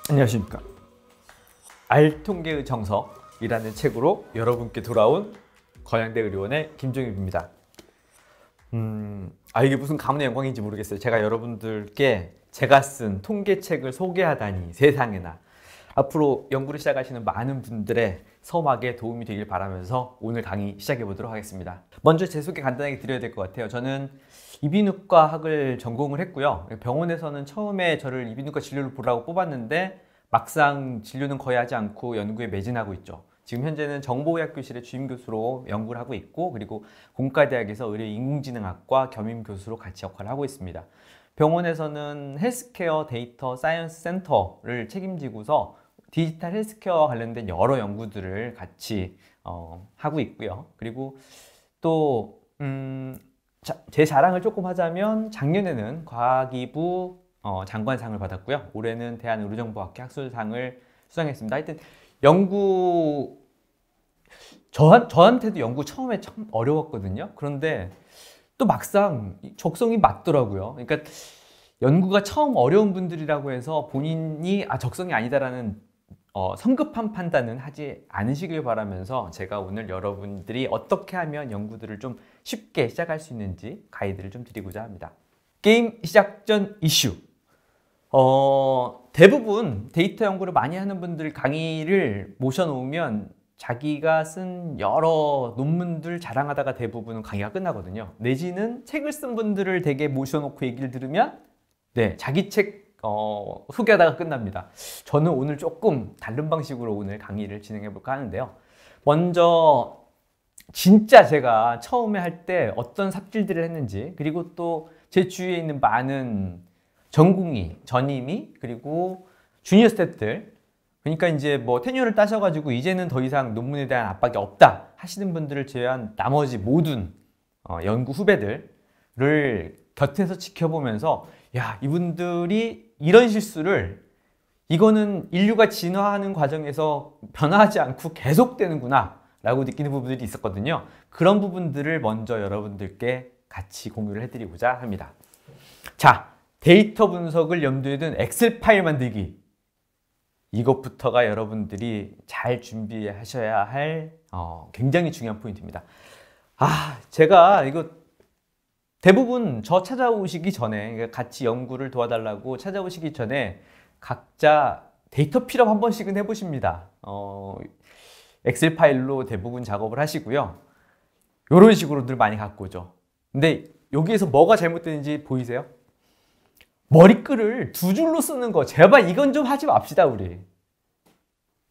안녕하십니까. 알통계의 정석이라는 책으로 여러분께 돌아온 건양대 의료원의 김종입입니다. 이게 무슨 가문의 영광인지 모르겠어요. 제가 여러분들께 제가 쓴 통계책을 소개하다니, 세상에나. 앞으로 연구를 시작하시는 많은 분들의 서막에 도움이 되길 바라면서 오늘 강의 시작해 보도록 하겠습니다. 먼저 제 소개 간단하게 드려야 될 것 같아요. 저는 이비인후과학을 전공을 했고요. 병원에서는 처음에 저를 이비인후과 진료를 보라고 뽑았는데 막상 진료는 거의 하지 않고 연구에 매진하고 있죠. 지금 현재는 정보의학교실의 주임교수로 연구를 하고 있고, 그리고 공과대학에서 의료인공지능학과 겸임교수로 같이 역할을 하고 있습니다. 병원에서는 헬스케어 데이터 사이언스 센터를 책임지고서 디지털 헬스케어와 관련된 여러 연구들을 같이 하고 있고요. 그리고 또 제 자랑을 조금 하자면 작년에는 과학기부 장관상을 받았고요. 올해는 대한의료정보학회 학술상을 수상했습니다. 하여튼 연구 저한테도 연구 처음에 참 어려웠거든요. 그런데 또 막상 적성이 맞더라고요. 그러니까 연구가 처음 어려운 분들이라고 해서 본인이 적성이 아니다라는 성급한 판단은 하지 않으시길 바라면서 제가 오늘 여러분들이 어떻게 하면 연구들을 좀 쉽게 시작할 수 있는지 가이드를 좀 드리고자 합니다. 게임 시작 전 이슈. 대부분 데이터 연구를 많이 하는 분들 강의를 모셔놓으면 자기가 쓴 여러 논문들 자랑하다가 대부분 강의가 끝나거든요. 내지는 책을 쓴 분들을 되게 모셔놓고 얘기를 들으면 자기 책 소개하다가 끝납니다. 저는 오늘 조금 다른 방식으로 오늘 강의를 진행해 볼까 하는데요. 먼저 진짜 제가 처음에 할 때 어떤 삽질들을 했는지, 그리고 또 제 주위에 있는 많은 전공의, 전임의, 그리고 주니어 스태프들, 그러니까 이제 뭐 테뉴어를 따셔가지고 이제는 더 이상 논문에 대한 압박이 없다 하시는 분들을 제외한 나머지 모든 연구 후배들을 곁에서 지켜보면서 이분들이 이런 실수를, 이거는 인류가 진화하는 과정에서 변화하지 않고 계속되는구나 라고 느끼는 부분들이 있었거든요. 그런 부분들을 먼저 여러분들께 같이 공유를 해드리고자 합니다. 자, 데이터 분석을 염두에 둔 엑셀 파일 만들기. 이것부터가 여러분들이 잘 준비하셔야 할 굉장히 중요한 포인트입니다. 제가 이거 대부분 저 찾아오시기 전에, 같이 연구를 도와달라고 찾아오시기 전에 각자 데이터 필업 한 번씩은 해보십니다. 엑셀 파일로 대부분 작업을 하시고요. 이런 식으로들 많이 갖고 오죠. 근데 여기에서 뭐가 잘못되는지 보이세요? 머리글을 두 줄로 쓰는 거, 제발 이건 좀 하지 맙시다 우리.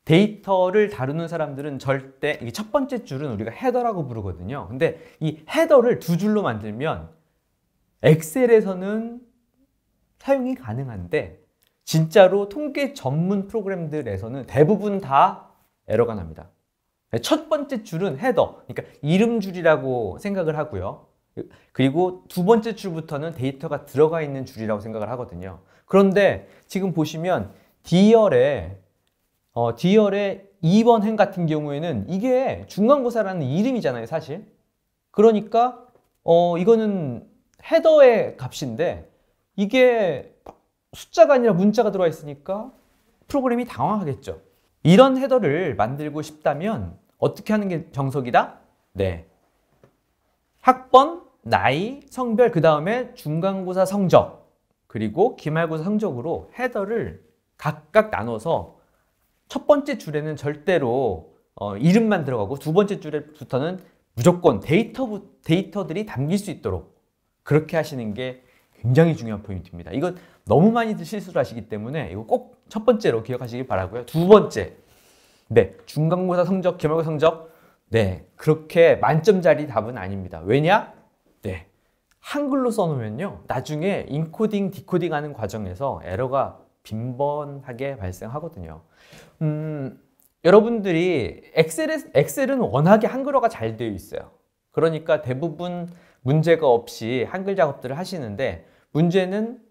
데이터를 다루는 사람들은 절대, 이게 첫 번째 줄은 우리가 헤더라고 부르거든요. 근데 이 헤더를 두 줄로 만들면 엑셀에서는 사용이 가능한데 진짜로 통계 전문 프로그램들에서는 대부분 다 에러가 납니다. 첫 번째 줄은 헤더, 그러니까 이름 줄이라고 생각을 하고요. 그리고 두 번째 줄부터는 데이터가 들어가 있는 줄이라고 생각을 하거든요. 그런데 지금 보시면 D열의 2번 행 같은 경우에는 이게 중간고사라는 이름이잖아요, 사실. 그러니까 이거는 헤더의 값인데 이게 숫자가 아니라 문자가 들어와 있으니까 프로그램이 당황하겠죠. 이런 헤더를 만들고 싶다면 어떻게 하는 게 정석이다? 학번, 나이, 성별, 그 다음에 중간고사 성적, 그리고 기말고사 성적으로 헤더를 각각 나눠서 첫 번째 줄에는 절대로 이름만 들어가고 두 번째 줄부터는 무조건 데이터들이 담길 수 있도록 그렇게 하시는 게 굉장히 중요한 포인트입니다. 이건 너무 많이 실수를 하시기 때문에 이거 꼭 첫 번째로 기억하시길 바라고요. 두 번째, 중간고사 성적, 기말고사 성적, 그렇게 만점짜리 답은 아닙니다. 왜냐? 한글로 써놓으면요, 나중에 인코딩, 디코딩 하는 과정에서 에러가 빈번하게 발생하거든요. 여러분들이 엑셀은 워낙에 한글화가 잘 되어 있어요. 그러니까 대부분 문제가 없이 한글 작업들을 하시는데, 문제는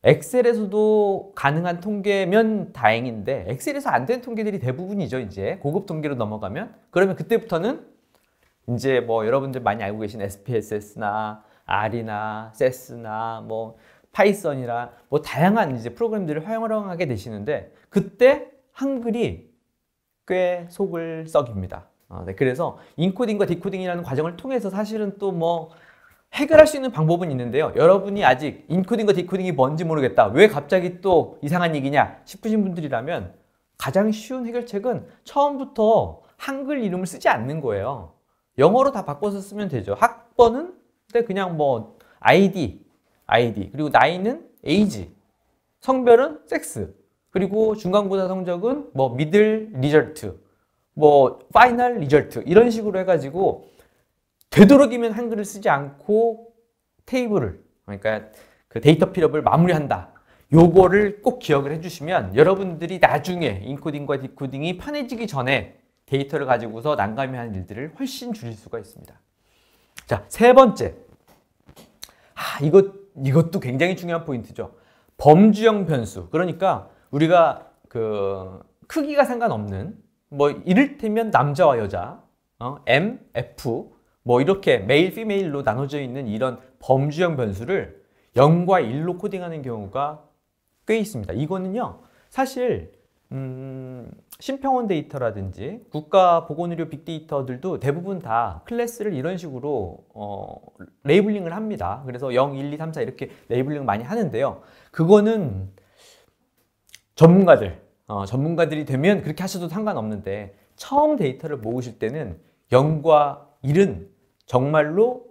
엑셀에서도 가능한 통계면 다행인데 엑셀에서 안 되는 통계들이 대부분이죠. 이제 고급 통계로 넘어가면, 그러면 그때부터는 이제 뭐 여러분들 많이 알고 계신 SPSS나 R이나 SES나 뭐 파이썬이나 뭐 다양한 이제 프로그램들을 활용하게 되시는데 그때 한글이 꽤 속을 썩입니다. 네, 그래서 인코딩과 디코딩이라는 과정을 통해서 사실은 또 뭐 해결할 수 있는 방법은 있는데요. 여러분이 아직 인코딩과 디코딩이 뭔지 모르겠다. 왜 갑자기 또 이상한 얘기냐 싶으신 분들이라면 가장 쉬운 해결책은 처음부터 한글 이름을 쓰지 않는 거예요. 영어로 다 바꿔서 쓰면 되죠. 학번은 근데 그냥 뭐 ID 그리고 나이는 age, 성별은 sex, 그리고 중간고사 성적은 뭐 middle result, 뭐 final result 이런 식으로 해가지고 되도록이면 한글을 쓰지 않고 테이블을 그러니까 그 데이터 필업을 마무리한다. 요거를 꼭 기억을 해주시면 여러분들이 나중에 인코딩과 디코딩이 편해지기 전에 데이터를 가지고서 난감해하는 일들을 훨씬 줄일 수가 있습니다. 자, 세 번째. 이것도 굉장히 중요한 포인트죠. 범주형 변수. 그러니까 우리가 그 크기가 상관없는 뭐 이를테면 남자와 여자, M, F 뭐 이렇게 메일, 피메일로 나눠져 있는 이런 범주형 변수를 0과 1로 코딩하는 경우가 꽤 있습니다. 이거는요, 사실 심평원 데이터라든지 국가보건의료 빅데이터들도 대부분 다 클래스를 이런 식으로 레이블링을 합니다. 그래서 0, 1, 2, 3, 4 이렇게 레이블링 많이 하는데요. 그거는 전문가들이 되면 그렇게 하셔도 상관없는데 처음 데이터를 모으실 때는 0과 1은 정말로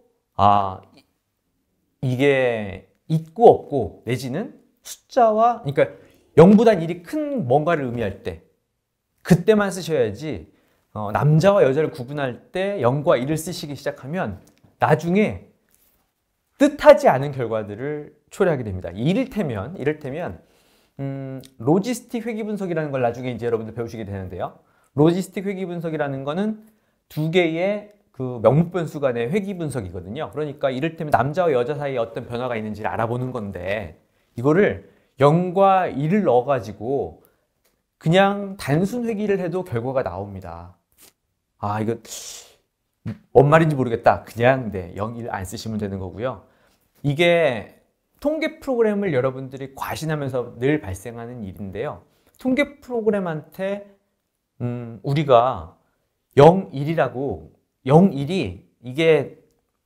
이게 있고 없고 내지는 숫자와 그러니까 0보다 1이 큰 뭔가를 의미할 때 그때만 쓰셔야지 남자와 여자를 구분할 때 0과 1을 쓰시기 시작하면 나중에 뜻하지 않은 결과들을 초래하게 됩니다. 이를테면 로지스틱 회귀 분석이라는 걸 나중에 이제 여러분들 배우시게 되는데요. 로지스틱 회귀 분석이라는 거는 두 개의 그 명목 변수 간의 회귀 분석이거든요. 그러니까 이를테면 남자와 여자 사이에 어떤 변화가 있는지를 알아보는 건데 이거를 0과 1을 넣어가지고 그냥 단순 회귀를 해도 결과가 나옵니다. 이거 뭔 말인지 모르겠다. 그냥 0, 1 안 쓰시면 되는 거고요. 이게 통계 프로그램을 여러분들이 과신하면서 늘 발생하는 일인데요. 통계 프로그램한테 우리가 0, 1이 이게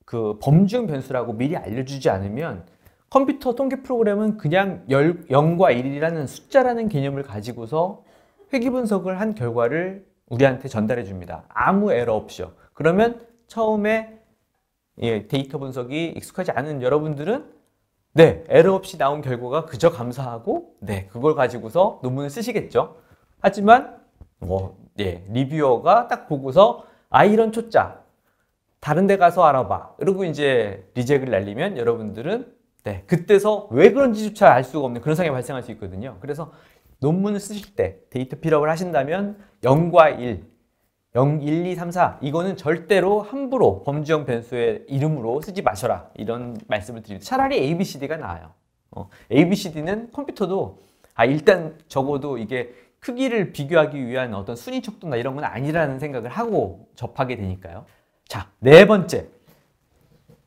그 범주형 변수라고 미리 알려주지 않으면 컴퓨터 통계 프로그램은 그냥 0과 1이라는 숫자라는 개념을 가지고서 회귀 분석을 한 결과를 우리한테 전달해 줍니다. 아무 에러 없이요. 그러면 처음에 데이터 분석이 익숙하지 않은 여러분들은 에러 없이 나온 결과가 그저 감사하고 그걸 가지고서 논문을 쓰시겠죠. 하지만 리뷰어가 딱 보고서 이런 초짜 다른 데 가서 알아봐. 그리고 이제 리젝을 날리면 여러분들은 그때서 왜 그런지조차 알 수가 없는 그런 상황이 발생할 수 있거든요. 그래서 논문을 쓰실 때 데이터 필업을 하신다면 0과 1, 0, 1, 2, 3, 4 이거는 절대로 함부로 범주형 변수의 이름으로 쓰지 마셔라 이런 말씀을 드립니다. 차라리 ABCD가 나아요. ABCD는 컴퓨터도 일단 적어도 이게 크기를 비교하기 위한 어떤 순위 척도나 이런 건 아니라는 생각을 하고 접하게 되니까요. 자, 네 번째.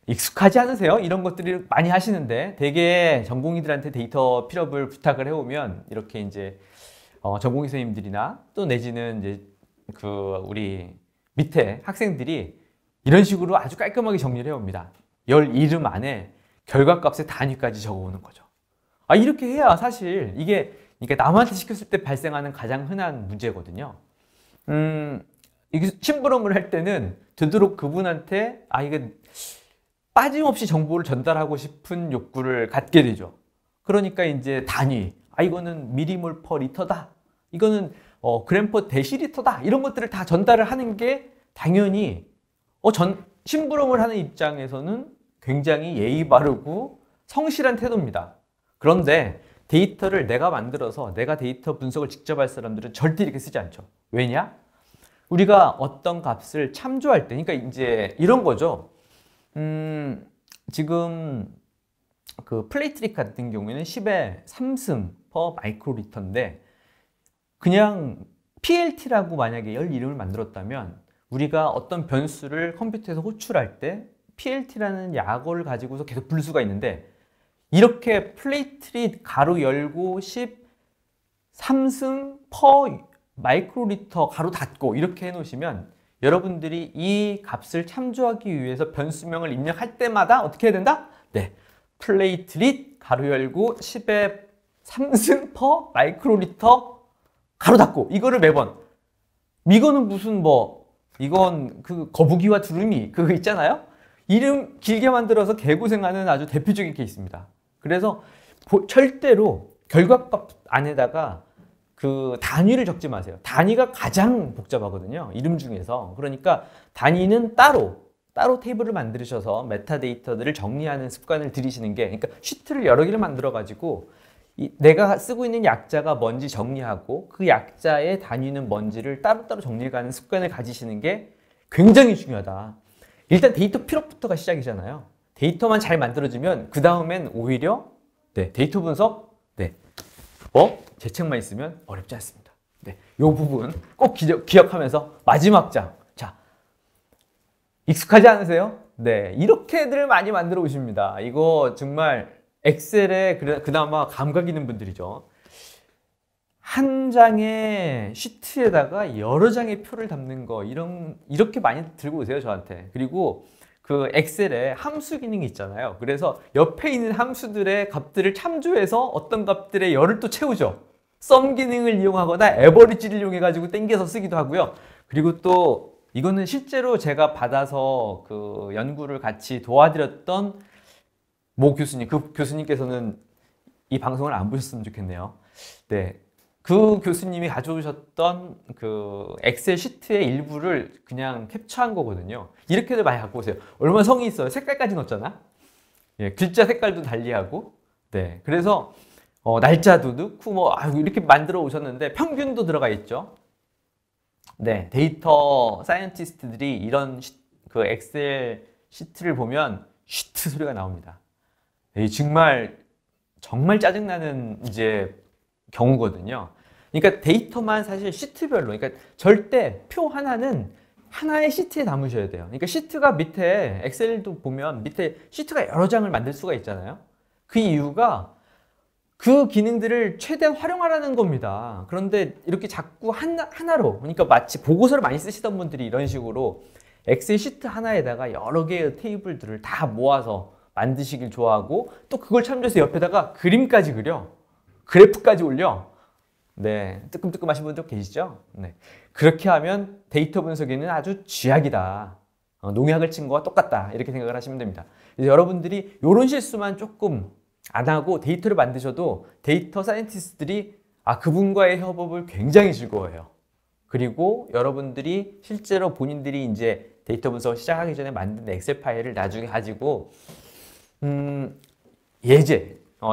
익숙하지 않으세요? 이런 것들을 많이 하시는데 되게 전공의들한테 데이터 필업을 부탁을 해오면 이렇게 이제 전공의 선생님들이나 또 내지는 이제 우리 밑에 학생들이 이런 식으로 아주 깔끔하게 정리를 해옵니다. 열 이름 안에 결과값의 단위까지 적어오는 거죠. 이렇게 해야 사실 이게 남한테 시켰을 때 발생하는 가장 흔한 문제거든요. 이게 심부름을 할 때는 되도록 그분한테 이게 빠짐없이 정보를 전달하고 싶은 욕구를 갖게 되죠. 그러니까 이제 단위, 이거는 미리몰 퍼 리터다. 이거는 그램 퍼 데시리터다. 이런 것들을 다 전달을 하는 게 당연히 심부름을 하는 입장에서는 굉장히 예의 바르고 성실한 태도입니다. 그런데 데이터를 내가 만들어서 내가 데이터 분석을 직접 할 사람들은 절대 이렇게 쓰지 않죠. 왜냐? 우리가 어떤 값을 참조할 때, 그러니까 이제 이런 거죠. 지금 그 플레이트릭 같은 경우에는 10의 3승 퍼 마이크로리터인데 그냥 PLT라고 만약에 열 이름을 만들었다면 우리가 어떤 변수를 컴퓨터에서 호출할 때 PLT라는 약어를 가지고서 계속 부를 수가 있는데 이렇게 플레이트릿 가로 열고 13승 퍼 마이크로리터 가로 닫고 이렇게 해놓으시면 여러분들이 이 값을 참조하기 위해서 변수명을 입력할 때마다 어떻게 해야 된다? 네, 플레이트릿 가로 열고 10의 3승 퍼 마이크로리터 가로 닫고 이거를 매번. 이거는 무슨 이건 그 거북이와 두루미 그거 있잖아요. 이름 길게 만들어서 개고생하는 아주 대표적인 케이스입니다. 그래서 절대로 결과값 안에다가 그 단위를 적지 마세요. 단위가 가장 복잡하거든요. 이름 중에서. 그러니까 단위는 따로 테이블을 만드셔서 메타데이터들을 정리하는 습관을 들이시는 게, 그러니까 시트를 여러 개를 만들어 가지고 내가 쓰고 있는 약자가 뭔지 정리하고 그 약자의 단위는 뭔지를 따로따로 정리해가는 습관을 가지시는 게 굉장히 중요하다. 일단 데이터 필업부터가 시작이잖아요. 데이터만 잘 만들어지면 그 다음엔 오히려 데이터 분석, 제 책만 있으면 어렵지 않습니다. 이 부분 꼭 기억하면서 마지막 장. 자, 익숙하지 않으세요? 이렇게들 많이 만들어 오십니다. 이거 정말 엑셀에 그나마 감각 있는 분들이죠. 한 장의 시트에다가 여러 장의 표를 담는 거 이렇게 많이 들고 오세요, 저한테. 그리고 그 엑셀에 함수 기능이 있잖아요. 그래서 옆에 있는 함수들의 값들을 참조해서 어떤 값들의 열을 또 채우죠. 썸 기능을 이용하거나 에버리지를 이용해 가지고 땡겨서 쓰기도 하고요. 그리고 또 이거는 실제로 제가 받아서 그 연구를 같이 도와드렸던 모 교수님, 그 교수님께서는 이 방송을 안 보셨으면 좋겠네요. 그 교수님이 가져오셨던 그 엑셀 시트의 일부를 그냥 캡처한 거거든요. 이렇게들 많이 갖고 오세요. 얼마나 성의 있어요. 색깔까지 넣었잖아. 글자 색깔도 달리하고. 그래서 날짜도 넣고 이렇게 만들어 오셨는데 평균도 들어가 있죠. 데이터 사이언티스트들이 이런 그 엑셀 시트를 보면 쉬트 소리가 나옵니다. 정말 짜증나는 이제 경우거든요. 그러니까 데이터만 사실 시트별로, 그러니까 절대 표 하나는 하나의 시트에 담으셔야 돼요. 그러니까 시트가 밑에 엑셀도 보면 밑에 시트가 여러 장을 만들 수가 있잖아요. 그 이유가 그 기능들을 최대한 활용하라는 겁니다. 그런데 이렇게 자꾸 하나로, 그러니까 마치 보고서를 많이 쓰시던 분들이 이런 식으로 엑셀 시트 하나에다가 여러 개의 테이블들을 다 모아서 만드시길 좋아하고, 또 그걸 참조해서 옆에다가 그림까지 그려, 그래프까지 올려. 뜨끔뜨끔하신 분들 계시죠? 그렇게 하면 데이터 분석에는 아주 쥐약이다. 농약을 친 거와 똑같다. 이렇게 생각을 하시면 됩니다. 이제 여러분들이 이런 실수만 조금 안 하고 데이터를 만드셔도 데이터 사이언티스트들이 그분과의 협업을 굉장히 즐거워해요. 그리고 여러분들이 실제로 본인들이 이제 데이터 분석을 시작하기 전에 만든 엑셀 파일을 나중에 가지고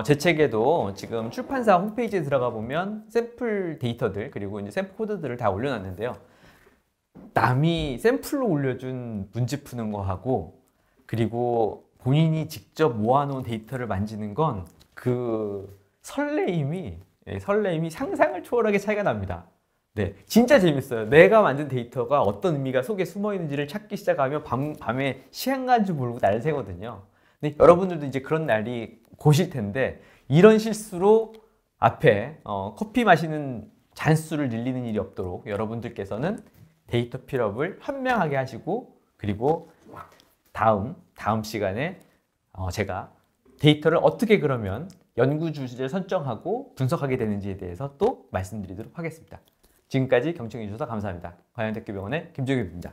제 책에도 지금 출판사 홈페이지에 들어가 보면 샘플 데이터들 그리고 이제 샘플 코드들을 다 올려놨는데요. 남이 샘플로 올려준 문제 푸는 거하고 그리고 본인이 직접 모아놓은 데이터를 만지는 건 그 설레임이 상상을 초월하게 차이가 납니다. 진짜 재밌어요. 내가 만든 데이터가 어떤 의미가 속에 숨어 있는지를 찾기 시작하면 밤에 시간 간 줄 모르고 날 새거든요. 근데 여러분들도 이제 그런 날이 고실 텐데, 이런 실수로 앞에 커피 마시는 잔수를 늘리는 일이 없도록 여러분들께서는 데이터 필업을 현명하게 하시고, 그리고 다음 시간에 제가 데이터를 어떻게 그러면 연구 주제를 선정하고 분석하게 되는지에 대해서 또 말씀드리도록 하겠습니다. 지금까지 경청해 주셔서 감사합니다. 과연대학교병원의 김종엽입니다.